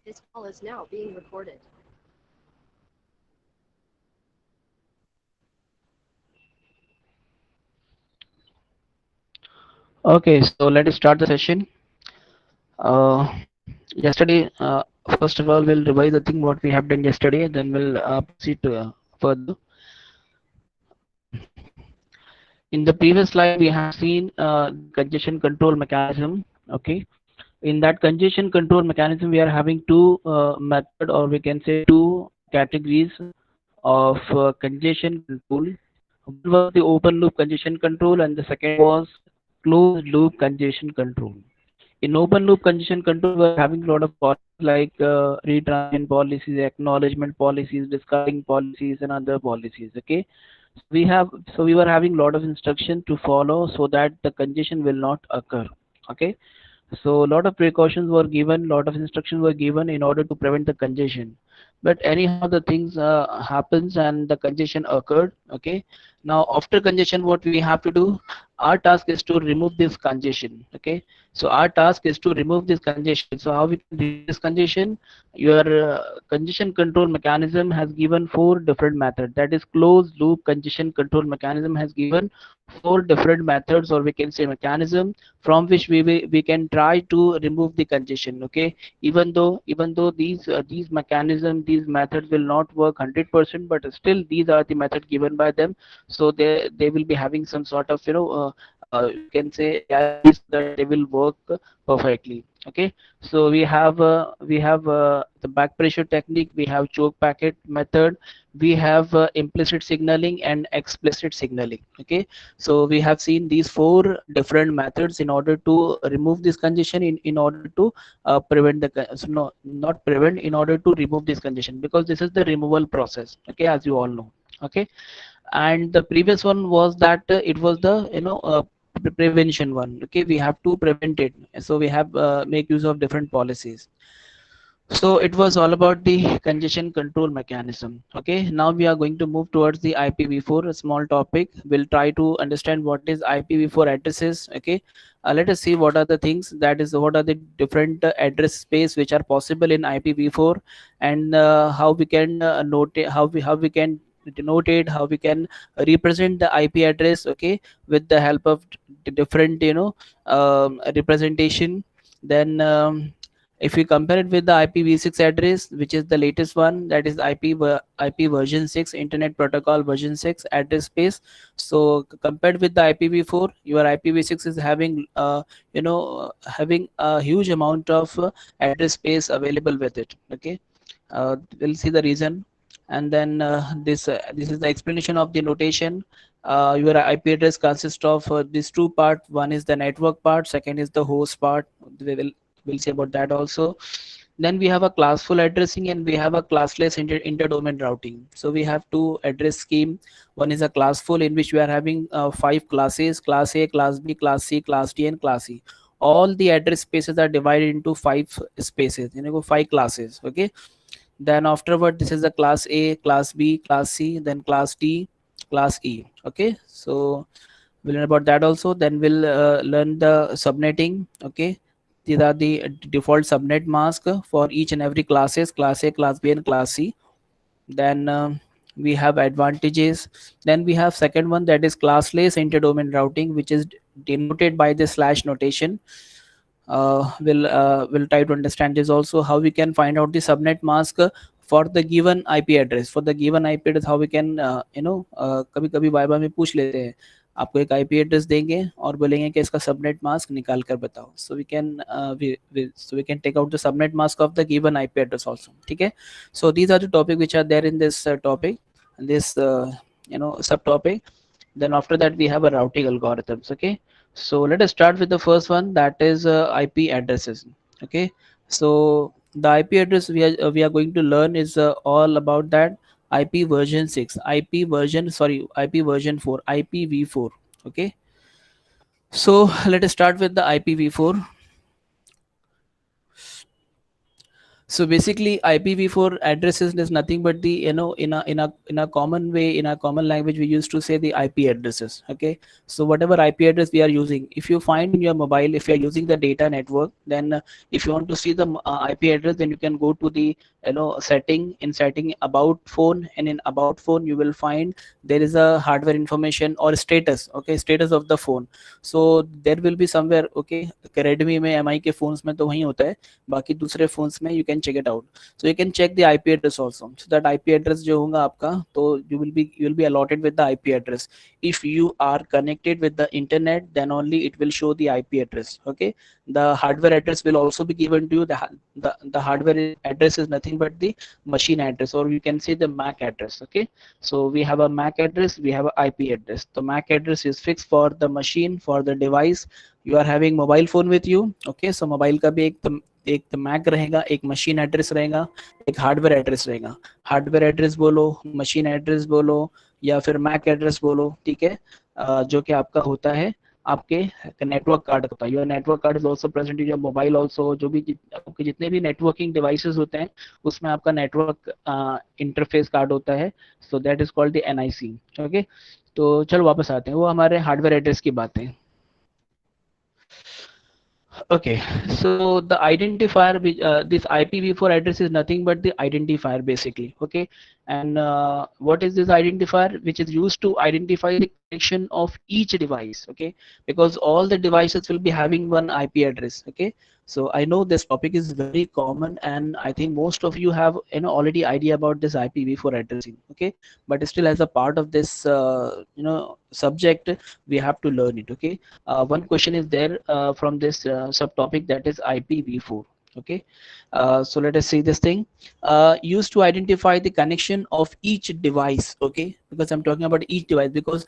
This call is now being recorded. Okay, so let us start the session. Yesterday, first of all, we'll revise the thing what we have done yesterday, then we'll proceed to further. In the previous slide, we have seen the congestion control mechanism. Okay, in that congestion control mechanism, we are having two method, or we can say two categories of congestion control. One was the open loop congestion control, and the second was closed loop congestion control. In open loop congestion control, we're having a lot of policies like retransient policies, acknowledgement policies, discarding policies, and other policies. Okay, so we were having a lot of instruction to follow so that the congestion will not occur. Okay, so a lot of precautions were given, lot of instructions were given in order to prevent the congestion. But anyhow, the things happens and the congestion occurred. Okay. Now after congestion, what we have to do? Our task is to remove this congestion. Okay. So our task is to remove this congestion. So how we can remove this congestion? Your congestion control mechanism has given four different methods. That is closed loop congestion control mechanism has given four different methods, or we can say mechanism, from which we can try to remove the congestion. Okay, even though these mechanism, these methods will not work 100%, but still these are the methods given by them, so they will be having some sort of you can say reality, so that they will work perfectly. Okay, so we have the back pressure technique, we have choke packet method, we have implicit signaling and explicit signaling. Okay, so we have seen these four different methods in order to remove this congestion, in order to prevent so no, not prevent, in order to remove this congestion, because this is the removal process. Okay, as you all know. Okay, and the previous one was that it was the prevention one. Okay, we have to prevent it, so we have make use of different policies. So it was all about the congestion control mechanism. Okay, now we are going to move towards the IPv4, a small topic. We'll try to understand what is IPv4 addresses. Okay, let us see what are the things, that is what are the different address space which are possible in IPv4, and how we can note it, how we can denote it, how we can represent the IP address. Okay, with the help of different representation. Then if we compare it with the IPv6 address, which is the latest one, that is IP version 6, Internet Protocol version 6 address space. So compared with the IPv4, your IPv6 is having having a huge amount of address space available with it. Okay, we'll see the reason. And then this is the explanation of the notation. Your IP address consists of these two part. One is the network part, second is the host part. We'll see about that also. Then we have a classful addressing, and we have a classless interdomain routing. So we have two address scheme. One is a classful, in which we are having five classes: class A, class B, class C, class D, and class E. All the address spaces are divided into five spaces, five classes. Okay, then afterward, this is the class A, class B, class C, then class D, class E. Okay, so we'll learn about that also. Then we'll learn the subnetting. Okay, these are the default subnet mask for each and every classes: class A, class B, and class C. Then we have advantages. Then we have second one, that is classless interdomain routing, which is denoted by the slash notation. We'll try to understand this also, how we can find out the subnet mask for the given IP address. For the given IP address, how we can कभी कभी viva में पूछ लेते हैं, आपको एक IP address देंगे और बोलेंगे कि इसका सबनेट मास्क निकाल कर बताओ. So we can take out the subnet mask of the given IP address also. ठीक है, so these are the topic which are there in this topic, this subtopic. Then after that, we have a routing algorithms. Okay, so let us start with the first one, that is IP addresses. Okay, so the IP address we are going to learn is all about that. IP version 6, IP version 4, IPv4. Okay, so let us start with the IPv4. So basically, IPv4 addresses is nothing but the, you know, in a common way, in a common language, we used to say the IP addresses. Okay, so whatever IP address we are using, if you find in your mobile, if you are using the data network, then if you want to see the IP address, then you can go to the, you know, setting about phone, and in about phone you will find there is a hardware information or status. Okay, status of the phone. So there will be somewhere. Okay, Redmi में MI के phones में तो वही होता है, बाकी दूसरे phones में you can check it out. So you can check the IP address also, so that IP address जो होगा आपका, तो you will be allotted with the IP address. If you are connected with the internet, then only it will show the IP address. Okay, the hardware address will also be given to you. The hardware address is nothing but the machine address, or you can say the MAC address. Okay, so we have a MAC address, we have a IP address. The MAC address is fixed for the machine, for the device. You are having mobile phone with you. Okay, so mobile का भी एक तो Mac रहेगा, एक machine address रहेगा, एक hardware address रहेगा. Hardware address बोलो, मशीन एड्रेस बोलो, या फिर मैक एड्रेस बोलो. ठीक है, जो कि आपका होता है आपके नेटवर्क कार्ड होता है. Your network card is also present in your mobile also. जो भी आपके जितने भी नेटवर्किंग डिवाइसेस होते हैं, उसमें आपका नेटवर्क इंटरफेस कार्ड होता है. So that is called the NIC. Okay, तो चलो वापस आते हैं, वो हमारे हार्डवेयर एड्रेस की बातें. Okay, so the identifier, this IPv4 address is nothing but the identifier basically. Okay, and what is this identifier? Which is used to identify the connection of each device. Okay, because all the devices will be having one IP address. Okay, so I know this topic is very common, and I think most of you have, you know, already idea about this IPv4 addressing. Okay, but still as a part of this you know, subject, we have to learn it. Okay, one question is there from this subtopic, that is IPv4. Okay, so let us see this thing. Used to identify the connection of each device. Okay, because I'm talking about each device, because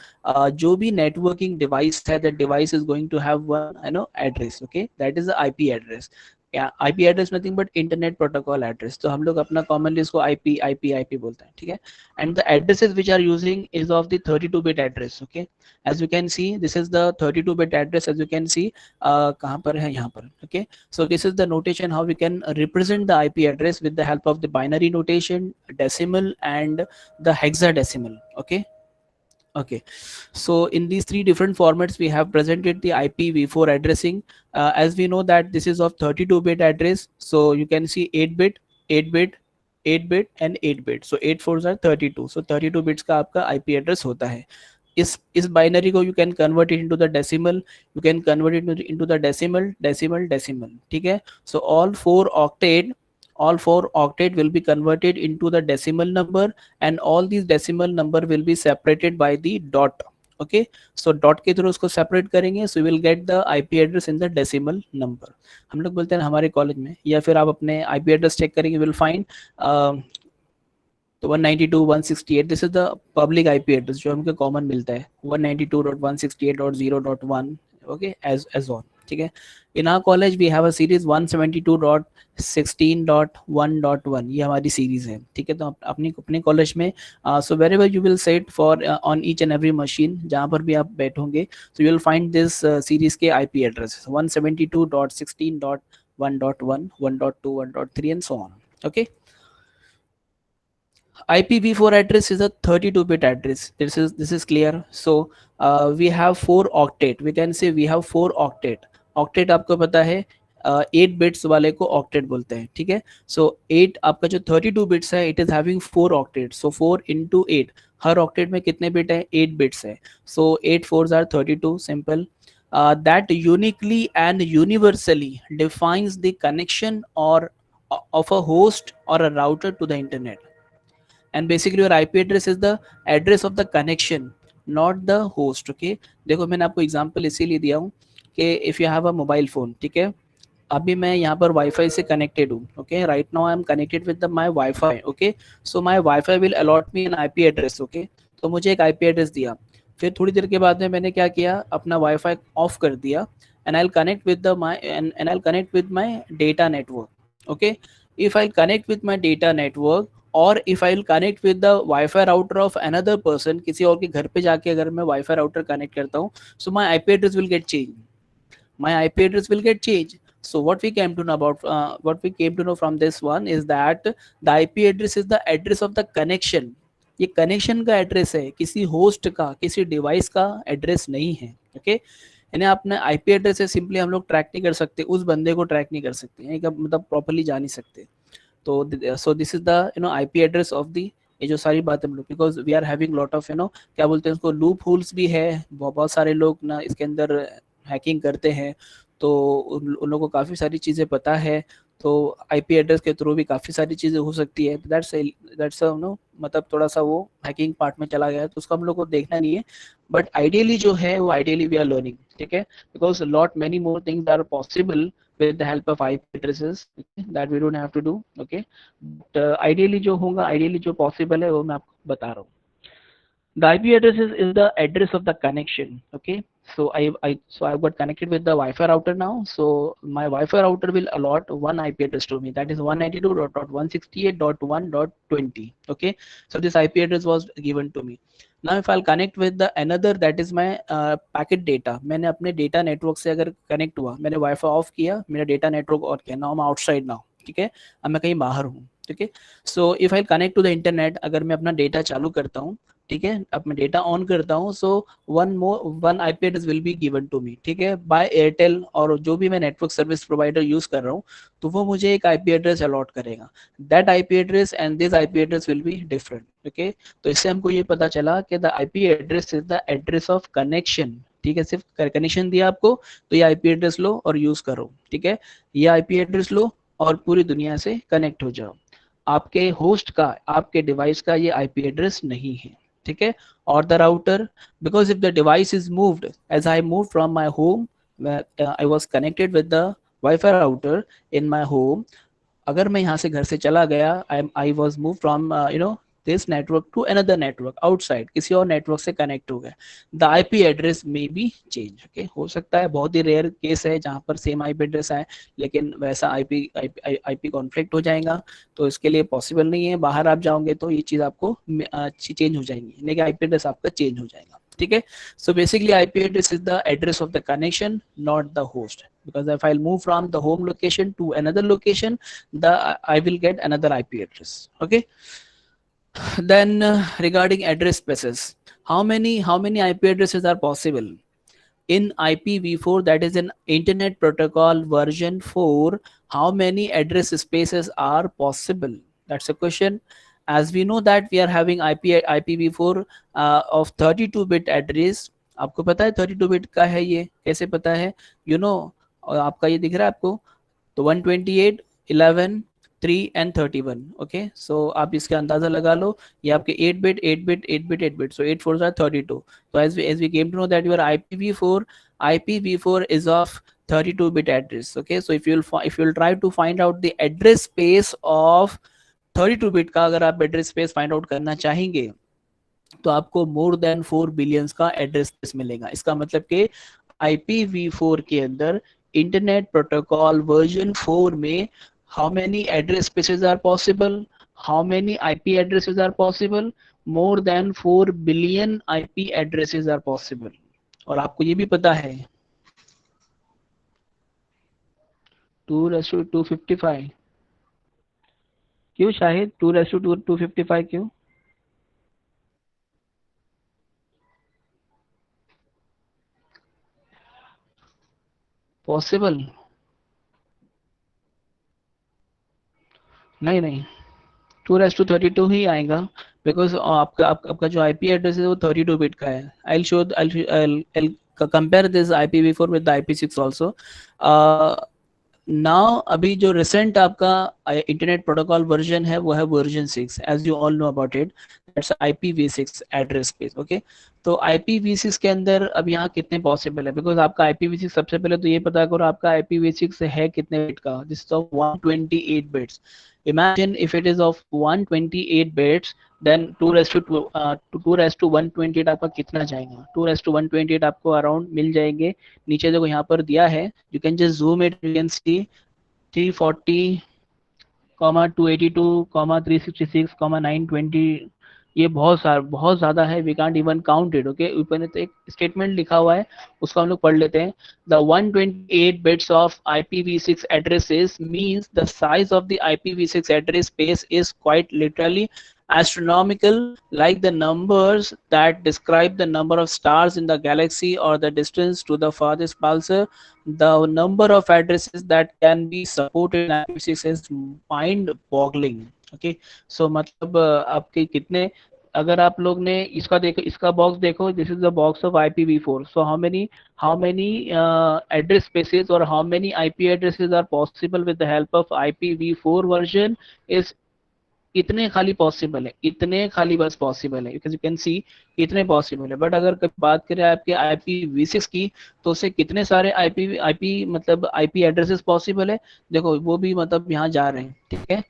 जो भी networking device है, that device is going to have one, you know, address. Okay, that is the IP address. या IP address nothing but internet protocol address. तो हम लोग अपना commonly इसको IP बोलते हैं. ठीक है, and the addresses which are using is of the 32-bit address. Okay, as you can see, this is the 32-bit address. As you can see, कहाँ पर है, यहाँ पर. Okay, so this is the notation how we can represent the IP address with the help of the binary notation, decimal, and the hexadecimal. Okay. Okay, so in these three different formats we have presented the IPv4 addressing. As we know that this is of 32-bit address, so you can see 8-bit, 8-bit, 8-bit and 8-bit. So 8 4s are 32. So 32 bits का आपका IP address होता है. इस binary को you can convert it into the decimal, you can convert it into the decimal. ठीक है, so all four octet will be converted into the decimal number, and all these decimal number will be separated by the dot. Okay, so dot के through उसको separate करेंगे, so you will get the IP address in the decimal number. हम लोग बोलते हैं हमारे college में, या फिर आप अपने IP address चेक करेंगे, will find तो 192.168, this is the public IP address जो हमको कॉमन मिलता है, 192.168.0.1. Okay, as on. ठीक है, in our college we have a series 172.16.1.1, ये हमारी सीरीज है. ठीक है, तो अपने कॉलेज में so wherever you will set for on each and every machine, जहाँ पर भी आप बैठोगे, so you will find this series के IP address 172.16.1.1, 1.2, 1.3 and so on. Okay, IPv4 address is a 32-bit address. This is clear. So we have 4 octet. We can say we have 4 octet. Octet आपको पता है 8 bits वाले को octet बोलते हैं. ठीक है, so 8 आपका जो 32 bits है, it is having 4 octets. So 4 into 8, her octet में कितने bit है, 8 bits है. So 8 4s are 32. Simple. That uniquely and universally defines the connection or of a host or a router to the internet. And basically your IP address is the address of the connection, not the host. Okay, देखो मैंने आपको example इसीलिए दिया हूँ कि if you have a mobile phone, ठीक है, अभी मैं यहाँ पर वाईफाई से कनेक्टेड हूँ. Okay, right now I am connected with my wifi. Okay, so my wifi will allot me an IP address. Okay, तो मुझे एक IP एड्रेस दिया, फिर थोड़ी देर के बाद में मैंने क्या किया, अपना वाईफाई ऑफ कर दिया, and I'll connect with and I'll connect with my data network. Okay, if I connect with my data network, और if I will connect with the Wi-Fi router of another person, किसी और के घर पे जाके अगर मैं Wi-Fi router कनेक्ट करता हूँ, so my IP address will get changed. My IP address will get changed. So what we came to know about what we came to know from this one is that the IP address is the address of the connection. ये connection का address है, किसी host का, किसी device का address नहीं है. Okay, यानी आपने आईपी एड्रेस से सिंपली हम लोग ट्रैक नहीं कर सकते, उस बंदे को ट्रैक नहीं कर सकते हैं, मतलब प्रॉपर्ली जा नहीं सकते. तो so this is the IP address of the, ये जो सारी बातें हम लोग, because we are having lot of क्या बोलते हैं उसको, लूप होल्स भी है, बहुत सारे लोग ना इसके अंदर हैकिंग करते हैं, तो उन लोगों को काफ़ी सारी चीज़ें पता है, तो आईपी एड्रेस के थ्रू भी काफ़ी सारी चीज़ें हो सकती है. दैट्स मतलब थोड़ा सा वो हैकिंग पार्ट में चला गया है, तो उसको हम लोग को देखना नहीं है. बट आइडियली जो है वो आइडियली वी आर लर्निंग, ठीक है, because lot many more things are possible with the help of IP addresses, okay, that we don't have to do. Okay, but ideally जो होगा, ideally जो possible है वो मैं आपको बता रहा हूँ. The IP address is the address of the connection. Okay, so I got connected with the Wi-Fi router now. So my Wi-Fi router will allot one IP address to me, that is 192.168.1.20. Okay, so this IP address was given to me. Now if I'll connect with the another, that is my packet data. मैंने अपने data network से अगर connect हुआ, मैंने Wi-Fi off किया, मेरा data network on किया, now I'm outside now. ठीक है, अब मैं कहीं बाहर हूँ. ठीक है, so if I'll connect to the internet, अगर मैं अपना data चालू करता हूँ, ठीक है, अब मैं डेटा ऑन करता हूँ, so one IP address will be given to me, ठीक है, बाय एयरटेल, और जो भी मैं नेटवर्क सर्विस प्रोवाइडर यूज कर रहा हूँ, तो वो मुझे एक आईपी एड्रेस अलॉट करेगा. That IP address and this IP address will be different. Okay, तो इससे हमको ये पता चला कि the IP address is the address of connection. ठीक है, सिर्फ कनेक्शन दिया आपको, तो ये आईपी एड्रेस लो और यूज करो. ठीक है, ये आईपी एड्रेस लो और पूरी दुनिया से कनेक्ट हो जाओ. आपके होस्ट का, आपके डिवाइस का ये आईपी एड्रेस नहीं है. ठीक है, और the router, because if the device is moved, as I move from my home, I was connected with the wifi router in my home, अगर मैं यहाँ से घर से चला गया, I was move from this network to another network outside, किसी और नेटवर्क से कनेक्ट हो गए, the IP address may be change. Okay, हो सकता है, बहुत ही रेयर केस है जहाँ पर सेम आईपी एड्रेस आए, लेकिन वैसा आईपी कॉन्फ्लिक्ट हो जाएगा, तो इसके लिए पॉसिबल नहीं है. बाहर आप जाओगे तो ये चीज़ आपको चेंज हो जाएंगी, लेकिन आईपी एड्रेस आपका चेंज हो जाएगा. ठीक है, so basically IP address is the address of the connection, not the host, because if I'll move from the home location to another location, I will get another IP address. Okay, then regarding address spaces, how many IP addresses are possible in IPv4, that is in Internet Protocol version 4? How many address spaces are possible? That's a question. As we know that we are having IPv4 of 32-bit address. आपको पता है 32-bit का है, ये कैसे पता है? आपका ये दिख रहा है आपको, तो 128, 11, 3 and 31. ओके, सो आप इसका अंदाजा लगा लो, ये आपके 8-bit, 8-bit, 8-bit, 8-bit, so 8 4s are 32. So as we came to know that your IPv4 is of 32-bit address. Okay, so if you'll try to find out the address space of 32-bit का, अगर आप address space find out करना चाहेंगे, तो आपको मोर than 4 billions का address space मिलेगा. इसका मतलब कि IPv4 के अंदर इंटरनेट प्रोटोकॉल वर्जन 4 में how many address spaces are possible, how many IP addresses are possible? More than 4 billion IP addresses are possible. और आपको ये भी पता है 2:255. क्यों शाहिद 2:255 क्यों? पॉसिबल नहीं 2:32 ही आएगा, बिकॉज आपका जो आईपी एड्रेस है वो 32 बिट का है. I'll compare this IPv4 with the IP6 also. Now अभी जो रिसेंट आपका इंटरनेट प्रोटोकॉल वर्जन है वो है version 6, as you all know about it, that's IPv6 address space. Okay, तो IPv6 के अंदर अब यहाँ कितने पॉसिबल है, बिकॉज आपका IPv6 सबसे पहले तो ये पता करो आपका IPv6 है कितने बिट का. This is of 128 bits. Imagine if it is of 128 bits, then 2:128 आपका कितना जाएगा? 2:128 आपको अराउंड मिल जाएंगे. नीचे देखो यहाँ पर दिया है, you can just zoom it, you can see 340, 282, 366, 920, ये बहुत ज़्यादा है, we can't even count it. Okay, ऊपर में तो एक स्टेटमेंट लिखा हुआ है, उसको हम लोग पढ़ लेते हैं। The 128 bits of IPv6 addresses means the size of the IPv6 address space is quite literally astronomical, like the numbers that describe the number of stars in the galaxy or the distance to the farthest pulsar. The number of addresses that can be supported in IPv6 is mind boggling. Okay, so मतलब आपके कितने, अगर आप लोग ने इसका देखो, इसका बॉक्स देखो, this is the box of IPv4, so how many address spaces or how many IP addresses are possible with the help of IPv4 version is इतने खाली पॉसिबल है, इतने खाली बस पॉसिबल है, बिकॉज यू कैन सी इतने possible है। But अगर कभी बात करें आपके IPv6 की, तो उससे कितने सारे आईपी मतलब आईपी एड्रेसेस पॉसिबल है, देखो वो भी मतलब यहाँ जा रहे हैं, ठीक है।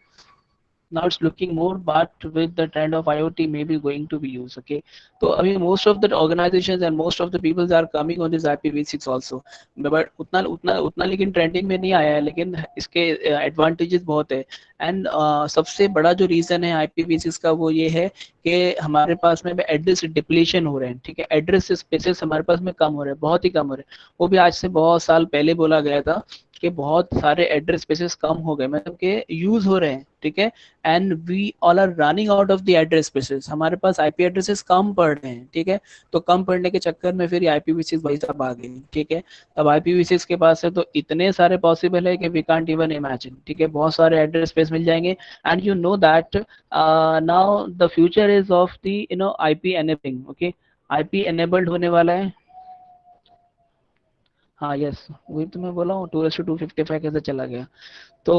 Now it's looking more, but with the trend of IoT maybe going to be used. Okay, so I mean most of the organizations and most of the people are coming on this IPv6 also, but उतना उतना उतना लेकिन trending में नहीं आया है, लेकिन इसके एडवांटेजेस बहुत है। एंड सबसे बड़ा जो रीजन है IPv6 का वो ये है कि हमारे पास में एड्रेस डिप्लीशन हो रहे हैं, ठीक है, एड्रेस स्पेसेस हमारे पास में कम हो रहे हैं, बहुत ही कम हो रहे हैं। वो भी आज से बहुत साल पहले बोला गया था कि बहुत सारे एड्रेस स्पेसेस कम हो गए, मतलब कि यूज हो रहे हैं, ठीक है। And we all are running out of the address spaces, हमारे पास आईपी एड्रेसेस कम पड़ रहे हैं, ठीक है। तो कम पड़ने के चक्कर में फिर IPv6 भाई साहब आ गई, ठीक है। अब IPv6 के पास है तो इतने सारे पॉसिबल है कि वी कांट इवन इमेजिन, ठीक है, बहुत सारे एड्रेस स्पेस मिल जाएंगे। And you know that now the future is of the IP enabling. Okay, IP enabled होने वाला है। हाँ यस, वही तो मैं बोला हूँ, 2:255 कैसे चला गया। तो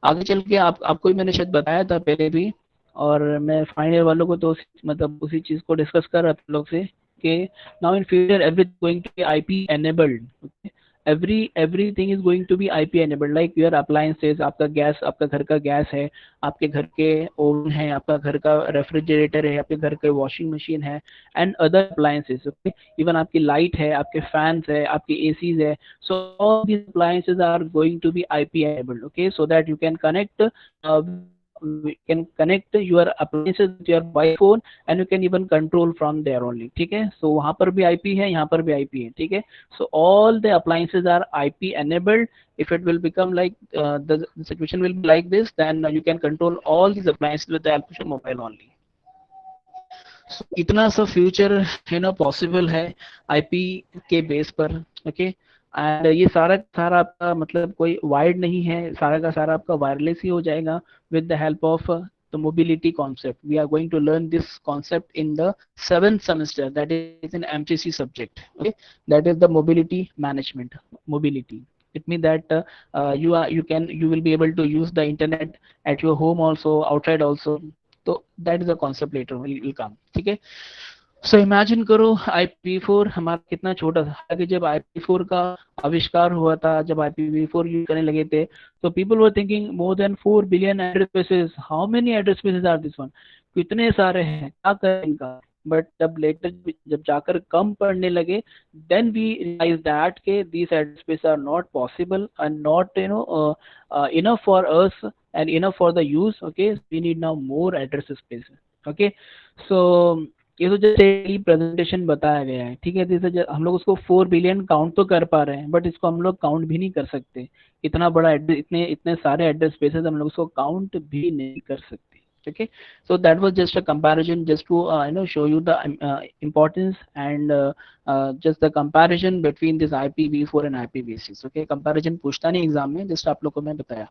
आगे चल के आपको भी मैंने शायद बताया था पहले भी, और मैं फाइनल वालों को तो मतलब उसी चीज को डिस्कस कर रहा था लोग से कि now in future everything going to be IP enabled. Everything is going to be IP enabled, like your appliances, आपका गैस, आपका घर का गैस है, आपके घर के ओवन है, आपका घर का रेफ्रिजरेटर है, आपके घर के वॉशिंग मशीन है, and other appliances. Okay, even आपकी लाइट है, आपके फैंस है, आपके ACs है। So all these appliances are going to be IP enabled, okay, so that you can connect your appliances with your mobile phone and you can even control from there only, ठीक है। So वहाँ पर भी IP है, यहाँ पर भी IP है, ठीक है। So all the appliances are IP enabled. If it will become like the situation will be like this, then you can control all these appliances with the help of your mobile only. So, इतना सा future possible है IP के base पर। Okay, and ये सारा सारा आपका मतलब कोई वायर्ड नहीं है, सारा का सारा आपका वायरलेस ही हो जाएगा with the help of the mobility concept. We are going to learn this concept in the 7th semester, that is in MCC subject. Okay, that is the mobility management. Mobility, it means that you will be able to use the internet at your home also, outside also. तो that is a concept later will come, ठीक है। So imagine करो IPv4 हमारा कितना छोटा था। हालांकि जब IPv4 का आविष्कार हुआ था, जब IPv4 यूज करने लगे थे, तो people were thinking more than 4 billion address spaces, how many address spaces are this one, कितने सारे हैं, क्या करें इनका। बट जब लेटर जब जाकर कम पढ़ने लगे, देन वी रियलाइज दैट के this address space are not possible and not enough for us and enough for the use. Okay, we need now more address space. Okay, so ये तो जैसे प्रेजेंटेशन बताया गया है, ठीक है। जैसे हम लोग उसको 4 बिलियन काउंट तो कर पा रहे हैं, बट इसको हम लोग काउंट भी नहीं कर सकते। इतना बड़ा एड्रेस, इतने इतने सारे एड्रेस स्पेसेस हम लोग उसको काउंट भी नहीं कर सकते। Okay, so that was just a comparison, just to show you the importance and just the comparison between this IPv4 and IPv6. Okay, comparison पूछता नहीं एग्जाम में, just आप लोग को मैं बताया।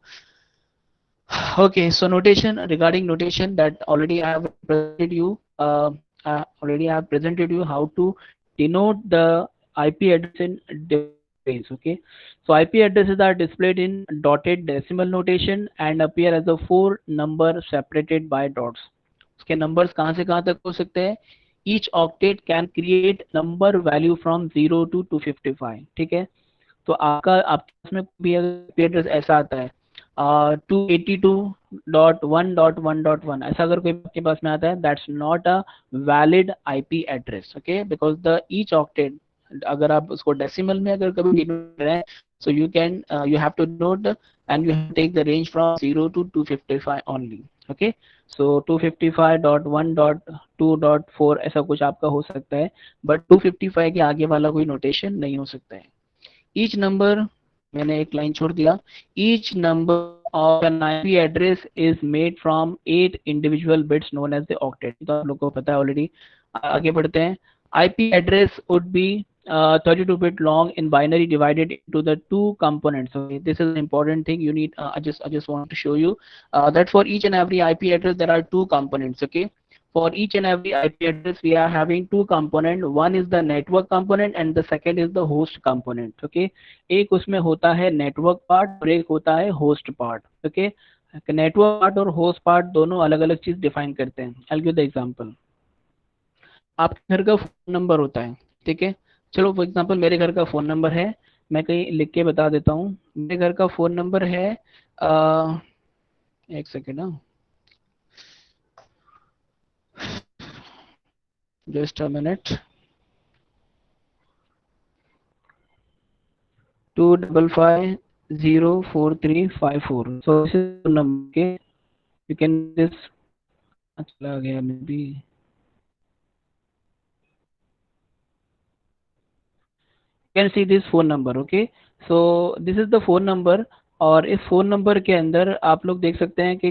Okay, so notation, regarding notation, that already I have presented you. Already I have presented you how to denote the IP address in different ways. Okay, so IP addresses are displayed in dotted decimal notation and appear as a 4 number separated by dots. उसके numbers कहाँ से कहाँ तक हो सकते हैं? Each octet can create number value from 0 to 255, ठीक है। तो आपके में भी IP address ऐसा आता है 282.1.1.1, ऐसा अगर कोई आपके पास में आता है, that's not a valid IP address. Okay, because the each octet, अगर आप उसको डेसिमल में अगर कभी डिनोट करें, so you have to note and you have to take the range from 0 to 255 only. Okay, so 255.1.2.4 ऐसा कुछ आपका हो सकता है, बट 255 के आगे वाला कोई नोटेशन नहीं हो सकता है। ईच नंबर, मैंने एक लाइन छोड़ दिया, each number of an IP address is made from 8 individual bits known as the octet. तो आप लोग को पता है ऑलरेडी। आगे बढ़ते हैं। IP address would be 32 bit long in binary divided into the two components. Okay, this is an important thing you need. I just want to show you that for each and every IP address there are two components. Okay, for each and every IP address we are having two component. One is the network component and the second is the host component. Okay, एक उसमें होता है network part और एक होता है host part. Okay, network part और host part दोनों अलग अलग चीज define करते हैं। I'll give the example. आपके घर का फोन नंबर होता है, ठीक है। चलो फॉर एग्जांपल मेरे घर का फोन नंबर है, मैं कहीं लिख के बता देता हूँ। मेरे घर का फोन नंबर है एक सेकेंड ना, just a minute, 2550435। So this is number के, यू कैन दिस, चला गया may be, can see this phone number. Okay, so this is the phone number. और इस फोन नंबर के अंदर आप लोग देख सकते हैं कि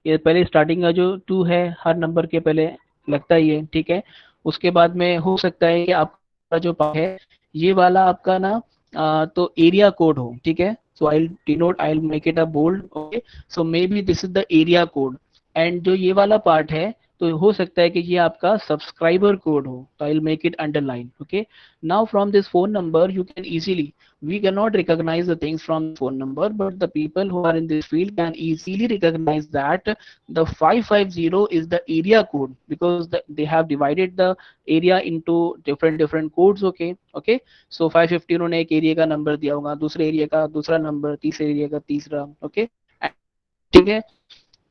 ये पहले स्टार्टिंग का जो 2 है हर नंबर के पहले लगता ही है, ठीक है। उसके बाद में हो सकता है कि आपका जो है ये वाला आपका ना तो एरिया कोड हो, ठीक है। So I denote, I make it a bold. Okay, so maybe this is the area code. And जो ये वाला पार्ट है तो हो सकता है कि ये आपका सब्सक्राइबर कोड हो, तो आई make it underline. Okay, now from this phone number you can easily, we cannot recognize the things from phone number, but the people who are in this field can easily recognize that the 550 is the area code, because they have divided the area into different codes। okay, okay, so 550 उन्होंने एक area का number दिया होगा, दूसरे area का दूसरा number, तीसरे area का तीसरा। ओके, ठीक है।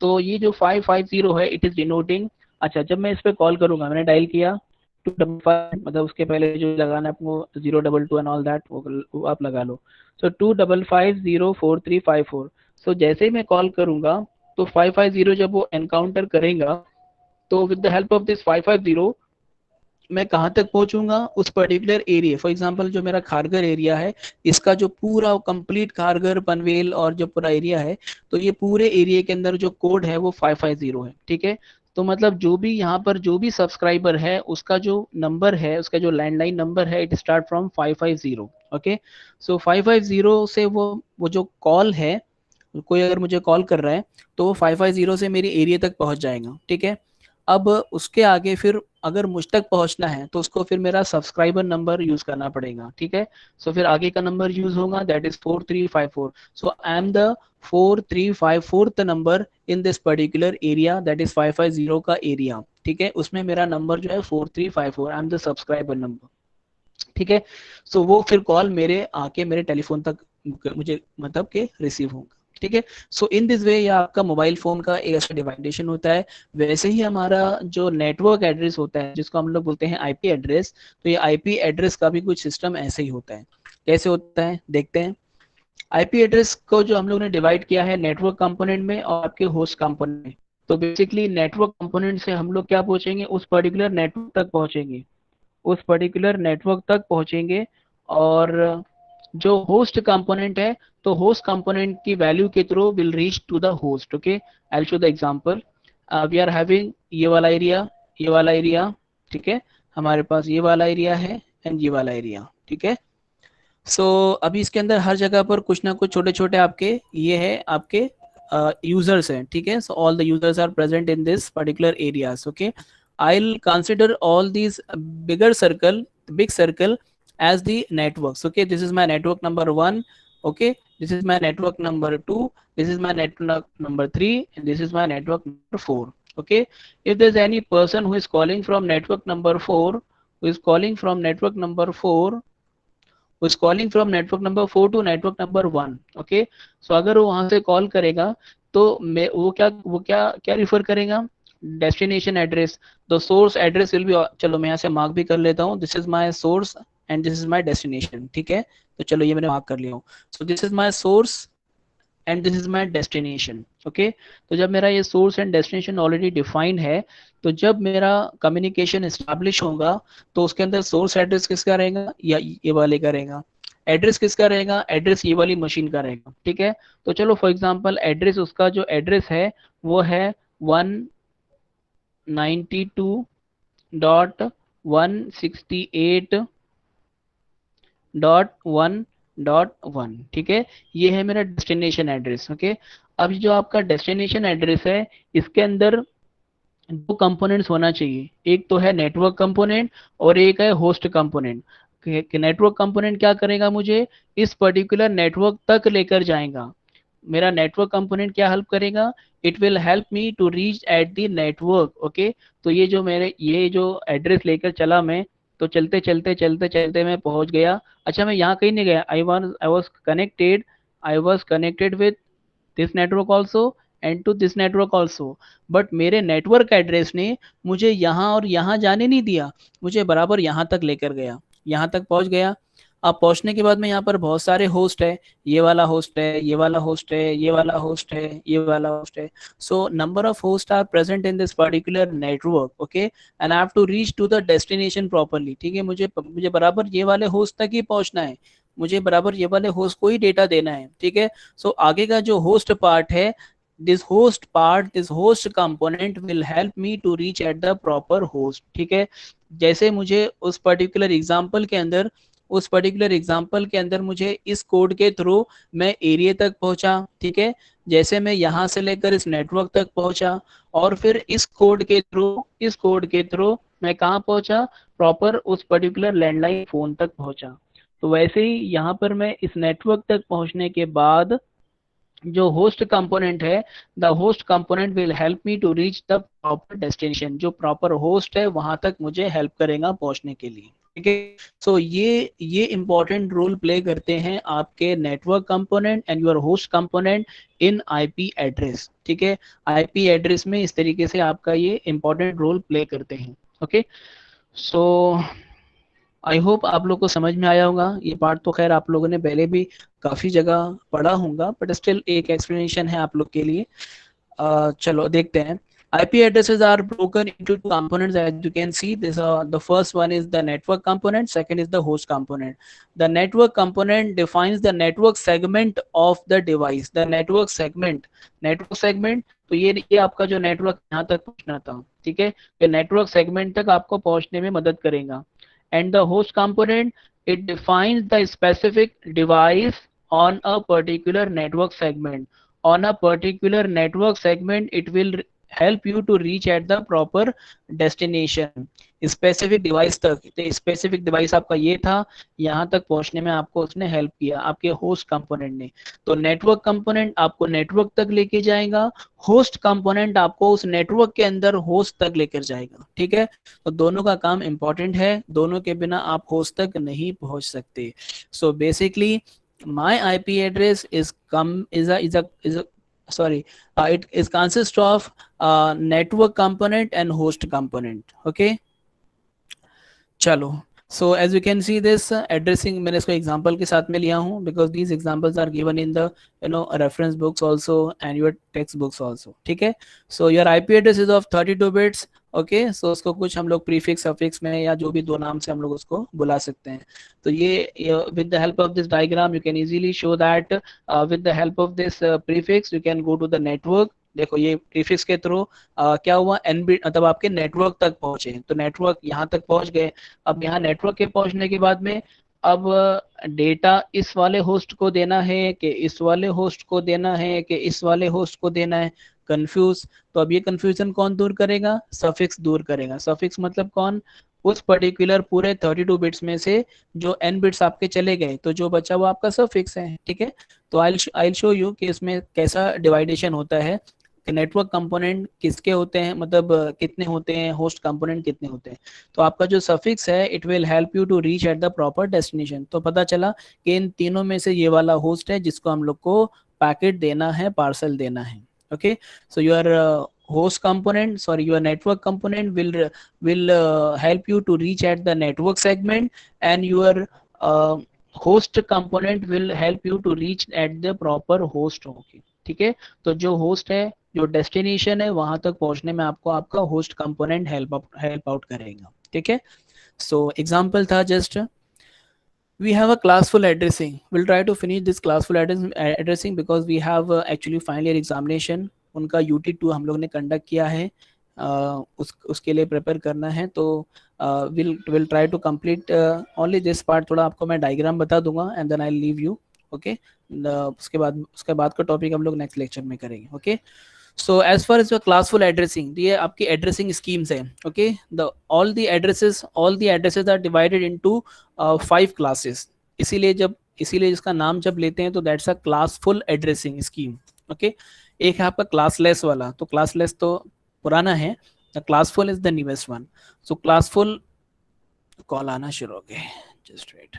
तो ये जो 550 है इट इज डिनोटिंग, अच्छा जब मैं इस पे कॉल करूंगा, मैंने डायल किया 255, मतलब उसके पहले जो लगाना है आपको 022 एंड ऑल दैट वो आप लगा लो। सो 2550435 सो जैसे ही मैं कॉल करूंगा तो 550 जब वो एनकाउंटर करेगा तो with the help of this 550 मैं कहाँ तक पहुंचूंगा, उस पर्टिकुलर एरिया, फॉर एग्जांपल जो मेरा खारगर एरिया है, इसका जो पूरा कंप्लीट खारगर पनवेल और जो पूरा एरिया है, तो ये पूरे एरिया के अंदर जो कोड है वो 550 है, ठीक है। तो मतलब जो भी यहाँ पर जो भी सब्सक्राइबर है उसका जो नंबर है, उसका जो लैंडलाइन नंबर है, इट स्टार्ट फ्रॉम 550। ओके, सो 550 से वो जो कॉल है, कोई अगर मुझे कॉल कर रहा है तो वो 550 से मेरी एरिया तक पहुंच जाएगा, ठीक है। अब उसके आगे फिर अगर मुझ तक पहुंचना है तो उसको फिर मेरा सब्सक्राइबर नंबर यूज करना पड़ेगा, ठीक है। सो फिर आगे का नंबर यूज होगा, that is 4354। So I am the 4354th number in this particular area, that is 550 का एरिया, ठीक है। उसमें मेरा नंबर जो है 4354, I am the subscriber number, ठीक है। सो वो फिर कॉल मेरे आके मेरे टेलीफोन तक मुझे मतलब के रिसीव होगा, ठीक है। सो इन दिस वे ये आपका मोबाइल फोन का एक ऐसा डिवाइडेशन होता है। वैसे ही हमारा जो नेटवर्क एड्रेस होता है जिसको हम लोग बोलते हैं आईपी एड्रेस, तो ये आईपी एड्रेस का भी कुछ सिस्टम ऐसे ही होता है। कैसे होता है देखते हैं। आईपी एड्रेस को जो हम लोग ने डिवाइड किया है नेटवर्क कंपोनेंट में और आपके होस्ट कंपोनेंट में। तो बेसिकली नेटवर्क कंपोनेंट से हम लोग क्या पहुंचेंगे, उस पर्टिकुलर नेटवर्क तक पहुंचेंगे, उस पर्टिकुलर नेटवर्क तक पहुंचेंगे। और जो होस्ट कंपोनेंट है तो होस्ट कंपोनेंट की वैल्यू के through will reach to the host. Okay, I show the example. We are having ये वाला एरिया, ये वाला एरिया, ठीक है। हमारे पास ये वाला एरिया है एंड ये वाला एरिया, ठीक है। सो अभी इसके अंदर हर जगह पर कुछ ना कुछ छोटे छोटे आपके ये है आपके यूजर्स हैं, ठीक है। So all the users are present in this particular areas. Okay, I'll consider all these bigger circle, big circle as the networks। Okay, this is my network number 1, okay, this is my network number 2, this is my network number 3, and this is my network number 4। Okay, if there's any person who is calling from network number 4, who is calling from network number 4, who is calling from network number 4 to network number 1, okay, so अगर वो वहां से call करेगा तो मैं वो क्या क्या रिफर करेगा, destination address. The source address will B, चलो मैं यहाँ से मार्क भी कर लेता हूँ, this is my source and this is my destination, ठीक है। तो चलो ये मैंने मार्क कर लिया हूँ। सो this is my source and this is my destination. Okay तो जब मेरा ये source and destination already defined है, तो जब मेरा कम्युनिकेशन एस्टैब्लिश होगा तो उसके अंदर सोर्स एड्रेस किसका रहेगा, या ये वाले का रहेगा, एड्रेस किसका रहेगा, एड्रेस ये वाली मशीन का रहेगा। ठीक है, तो चलो फॉर एग्जांपल एड्रेस, उसका जो एड्रेस है वो है 192.168.1.1। ठीक है, ये है मेरा डेस्टिनेशन एड्रेस। ओके, अब जो आपका डेस्टिनेशन एड्रेस है, इसके अंदर दो कंपोनेंट्स होना चाहिए, एक तो है नेटवर्क कंपोनेंट और एक है होस्ट कंपोनेंट। नेटवर्क कंपोनेंट क्या करेगा, मुझे इस पर्टिकुलर नेटवर्क तक लेकर जाएगा। मेरा नेटवर्क कंपोनेंट क्या हेल्प करेगा, it will help me to reach at the network. Okay, तो ये जो मेरे ये जो एड्रेस लेकर चला मैं, तो चलते चलते चलते चलते मैं पहुंच गया। अच्छा, मैं यहाँ कहीं नहीं गया, I was connected with this network also and to this network also, but मेरे नेटवर्क एड्रेस ने मुझे यहाँ और यहाँ जाने नहीं दिया, मुझे बराबर यहाँ तक लेकर गया, यहाँ तक पहुँच गया। अब पहुंचने के बाद में यहाँ पर बहुत सारे होस्ट है, ये वाला होस्ट है, ये वाला होस्ट है, ये वाला होस्ट है, ये वाला होस्ट है। So number of host are present in this particular network. Okay, and I have to reach to the destination properly. ठीक है, मुझे बराबर ये वाले होस्ट तक ही पहुंचना है, मुझे बराबर ये वाले होस्ट को ही डेटा देना है। ठीक है, सो आगे का जो होस्ट पार्ट है, this host component will help me to reach at the proper host। ठीक है, जैसे मुझे उस पर्टिकुलर एग्जाम्पल के अंदर मुझे इस कोड के थ्रू मैं एरिया तक पहुंचा। ठीक है, जैसे मैं यहाँ से लेकर इस नेटवर्क तक पहुंचा और फिर इस कोड के थ्रू मैं कहाँ पहुंचा, प्रॉपर उस पर्टिकुलर लैंडलाइन फोन तक पहुंचा। तो वैसे ही यहाँ पर मैं इस नेटवर्क तक पहुंचने के बाद जो होस्ट कंपोनेंट है, the host component will help me to reach the proper destination, जो प्रॉपर होस्ट है वहां तक मुझे हेल्प करेगा पहुंचने के लिए। ठीक है, सो ये इंपॉर्टेंट रोल प्ले करते हैं आपके network component and your host component in IP address. ठीक है, आईपी एड्रेस में इस तरीके से आपका ये इंपॉर्टेंट रोल प्ले करते हैं। ओके, सो आई होप आप लोग को समझ में आया होगा। ये पार्ट तो खैर आप लोगों ने पहले भी काफी जगह पढ़ा होगा, बट स्टिल एक एक्सप्लेनेशन है आप लोग के लिए। चलो देखते हैं। IP addresses are broken into two components, as you can see. The first one is the network component, second is the host component. The network component defines the network segment of the device. The network segment, तो ये आपका जो network यहाँ तक पहुँचना था। ठीक है, ये नेटवर्क सेगमेंट तक आपको पहुँचने में मदद करेगा। And the host component, it defines the specific device on a particular network segment. On a particular network segment, it will help you to reach at the proper destination. Specific device तक, तो specific device आपका ये था, यहाँ तक पहुंचने में आपको उसने हेल्प किया, आपके होस्ट कंपोनेंट ने। तो नेटवर्क कंपोनेंट आपको नेटवर्क तक लेके जाएगा, होस्ट कंपोनेंट आपको उस नेटवर्क के अंदर होस्ट तक लेकर जाएगा। ठीक है, तो दोनों का काम इंपॉर्टेंट है, दोनों के बिना आप होस्ट तक नहीं पहुंच सकते। So basically my IP address is it is consist of network component and host component. Okay, चलो, so as you can see this addressing मैंने इसको एग्जांपल के साथ में लिया हूँ, because these examples are given in the reference books also and your text books also. ठीक है, so your IP address is of 32 bits. Okay, सो उसको कुछ हम लोग प्रीफिक्स सफिक्स में या जो भी दो नाम से हम लोग उसको बुला सकते हैं। तो ये with the help of this diagram you can easily show that with the help of this prefix you can go to the network. देखो ये प्रीफिक्स के थ्रू क्या हुआ, एन बिट मतलब आपके नेटवर्क तक पहुंचे, तो नेटवर्क यहाँ तक पहुंच गए। अब यहाँ नेटवर्क के पहुंचने के बाद में अब डेटा इस वाले होस्ट को देना है कि इस वाले होस्ट को देना है कि इस वाले होस्ट को देना है, कंफ्यूज। तो अब ये कंफ्यूजन कौन दूर करेगा, सफिक्स दूर करेगा। सफिक्स मतलब कौन, उस पर्टिकुलर पूरे 32 बिट्स में से जो n बिट्स आपके चले गए तो जो बचा वो आपका सफिक्स है। ठीक है, तो आई शो यू कि इसमें कैसा डिवाइडेशन होता है, नेटवर्क कंपोनेंट किसके होते हैं, मतलब कितने होते हैं, होस्ट कंपोनेंट कितने होते हैं। तो आपका जो सफिक्स है it will help you to reach at the proper destination. तो पता चला कि इन तीनों में से ये वाला होस्ट है जिसको हम लोग को पैकेट देना है, पार्सल देना है। Okay, so your your network component will help you to reach at the network segment, and your host component will help you to reach at the proper host. Okay, ठीक है। तो जो host है, जो destination है, वहां तक पहुंचने में आपको आपका होस्ट कंपोनेंट हेल्प आउट करेगा, ठीक है। सो एग्जांपल था just, we have a classful addressing. We'll try to finish this classful addressing because we have actually final year examination. उनका UT2 हम लोग ने कंडक्ट किया है, उसके लिए प्रिपेयर करना है। तो will try to complete only this part. थोड़ा आपको मैं डायग्राम बता दूंगा and then I leave you, okay. उसके बाद का टॉपिक हम लोग नेक्स्ट लेक्चर में करेंगे, okay. So as far as your classful addressing, ये आपकी addressing schemes है, okay? All the addresses are divided into 5 classes. इसीलिए इसका नाम जब लेते हैं तो that's a classful addressing scheme, okay? एक है आपका classless वाला, तो classless तो पुराना है, the classful is the newest one. So classful call आना शुरू हो गए, just wait.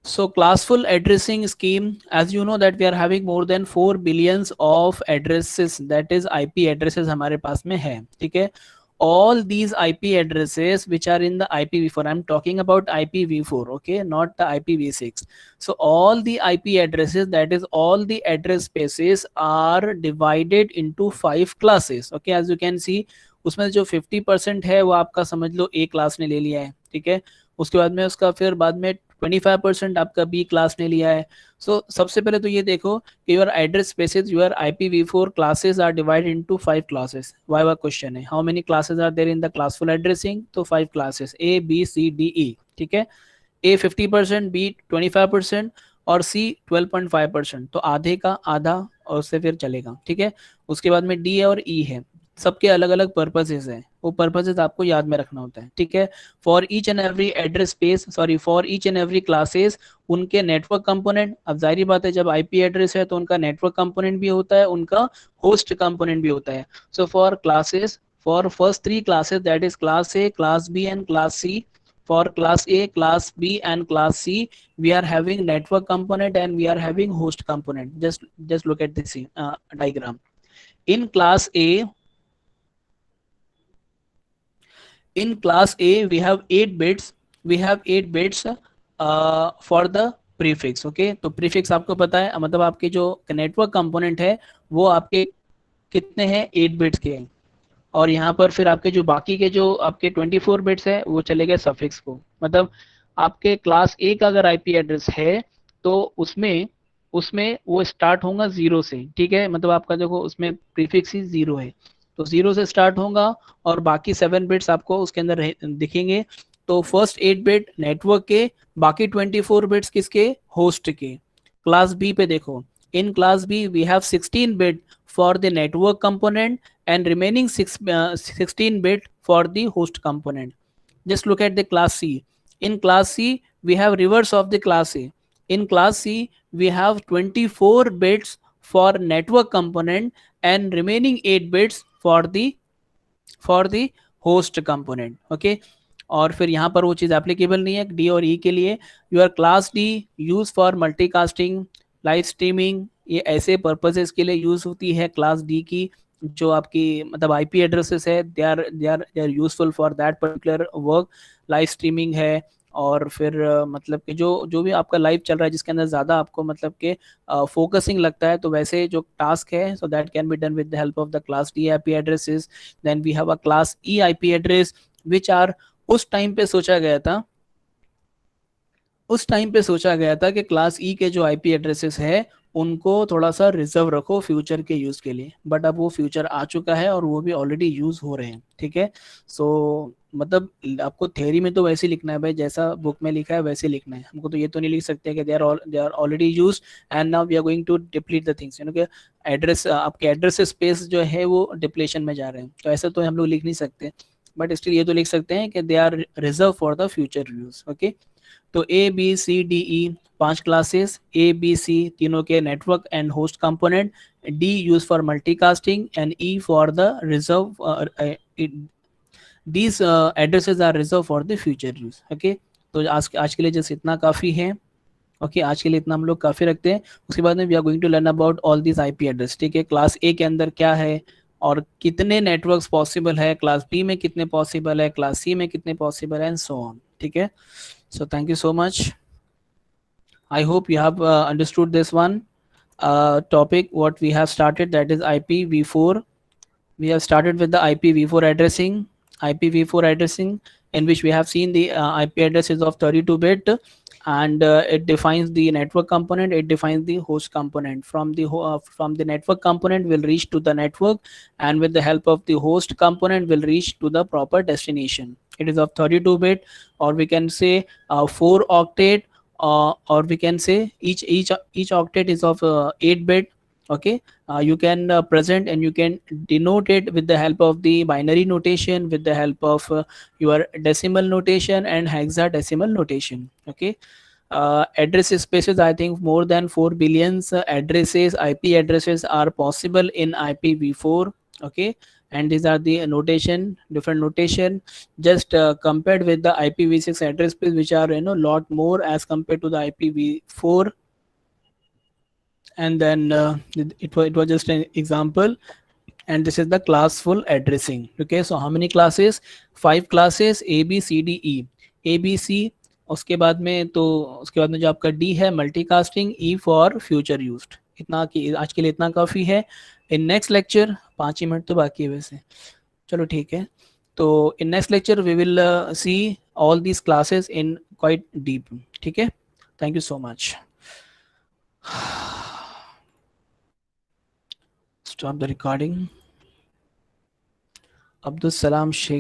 So classful addressing scheme, as you know that we are having more than 4 billions of addresses, that is IP addresses हमारे पास में है, ठीक है। All these IP addresses which are in the IPv4, I'm talking about IPv4, okay, not the IPv6. So all the IP addresses, that is all the address spaces are divided into 5 classes, okay। As you can see, उसमें जो 50% है वो आपका समझ लो A class ने ले लिया है, ठीक है। उसके बाद में उसका फिर बाद में 25% आपका बी क्लास ने लिया है। सो सबसे पहले तो ये देखो कि your address spaces, your IPv4 classes are divided into 5 classes. Viva question है, how many classes are there in the classful addressing? तो 5 classes, A B C D E, ठीक है। A 50%, B 25% और C 12.5%, तो आधे का आधा और उससे फिर चलेगा, ठीक है। उसके बाद में D और E है, सबके अलग अलग पर्पसेस हैं, वो पर्पसेस आपको याद में रखना होता है, ठीक है। For each and every address space, for each and every classes, उनके नेटवर्क कंपोनेंट, अब जाहिर बात है जब IP एड्रेस है तो उनका नेटवर्क कंपोनेंट भी होता है, उनका होस्ट कंपोनेंट भी होता है। So for classes, for first 3 classes, that is class A, class B and class C, for class A, class B and class C, we are having network component and we are having host component. Just look at this diagram. In class A, we have 8 bits, for the prefix, okay। तो prefix आपको पता है, मतलब आपके जो network component है वो आपके कितने हैं, 8 बिट्स के हैं। और यहाँ पर फिर आपके जो बाकी के जो आपके 24 बिट्स है वो चले गए सफिक्स को। मतलब आपके क्लास A का अगर IP एड्रेस है तो उसमें वो स्टार्ट होगा 0 से, ठीक है। मतलब आपका देखो उसमें प्रीफिक्स ही 0 है, तो 0 से स्टार्ट होगा और बाकी 7 बिट्स आपको उसके अंदर दिखेंगे। तो फर्स्ट 8 बिट नेटवर्क के, बाकी 24 बिट्स किसके, होस्ट के। क्लास B पे देखो, in class B we have 16 bit for the network component and remaining 16 bit for the host component. Just look at the class C. In class C, we have reverse of the class A. In class C, we have 24 bits for network component and remaining 8 bits for the host component. Okay. और फिर यहाँ पर वो चीज़ applicable नहीं है D और E के लिए। Your class D use for multicasting, live streaming, ये ऐसे पर्पजेस के लिए यूज होती है क्लास D की। जो आपकी मतलब IP एड्रेसेस है, they are useful for that particular work. Live streaming है और फिर मतलब कि जो भी आपका लाइव चल रहा है जिसके अंदर ज़्यादा आपको मतलब कि फोकसिंग लगता है, तो वैसे जो टास्क है so that can be done with the help of the class D IP addresses. Then we have a class E IP address which are, उस टाइम पे सोचा गया था कि क्लास E के जो IP एड्रेसेस है उनको थोड़ा सा रिजर्व रखो फ्यूचर के यूज के लिए, बट अब वो फ्यूचर आ चुका है और वो भी ऑलरेडी यूज हो रहे हैं, ठीक है। सो मतलब आपको थ्योरी में तो वैसे लिखना है भाई, जैसा बुक में लिखा है वैसे लिखना है। हमको तो ये तो नहीं लिख सकते कि they are already used and now we are going to deplete the things, कि एड्रेस, आपके एड्रेस स्पेस जो है वो डिप्लेशन में जा रहे हैं, तो ऐसा तो हम लोग लिख नहीं सकते। बट स्टिल ये तो लिख सकते हैं कि they are reserve for the future use, okay. तो A B C D E 5 classes, A B C तीनों के network and host component, D use for multicasting and E for the reserve, these addresses are reserved for the future use, okay। तो आज के लिए just इतना काफ़ी है, okay. आज के लिए इतना हम लोग काफ़ी रखते हैं। उसके बाद में we are going to learn about all this IP address, ठीक है। क्लास A के अंदर क्या है और कितने नेटवर्क्स पॉसिबल है, क्लास B में कितने पॉसिबल है, क्लास C में कितने पॉसिबल है एंड सो ऑन, ठीक है। So thank you so much. I hope you have understood this one. topic what we have started, that is IPv4. We have started with the IPv4 addressing. IPv4 addressing, in which we have seen the IP addresses of 32-bit, and it defines the network component, it defines the host component. From the network component will reach to the network, and with the help of the host component will reach to the proper destination. It is of 32-bit, or we can say 4 octet, or we can say each octet is of 8-bit. Okay, you can present and you can denote it with the help of the binary notation, with the help of your decimal notation and hexadecimal notation. Okay, address spaces, I think more than 4 billions addresses, IP addresses are possible in IPv4. Okay, and these are the notation, different notation, just compared with the IPv6 address space, which are lot more as compared to the IPv4. And then it was just an example, and this is the classful addressing. Okay, so how many classes? 5 classes, A B C D E. A B C, उसके बाद में तो उसके बाद में जो आपका D है multicasting, E for future used. इतना कि आज के लिए इतना काफ़ी है। इन नेक्स्ट लेक्चर 5 ही मिनट तो बाकी है वैसे, चलो ठीक है। तो in next lecture we will see all these classes in quite deep. ठीक है, thank you so much. Stop the recording. Abdul Salam Sheikh.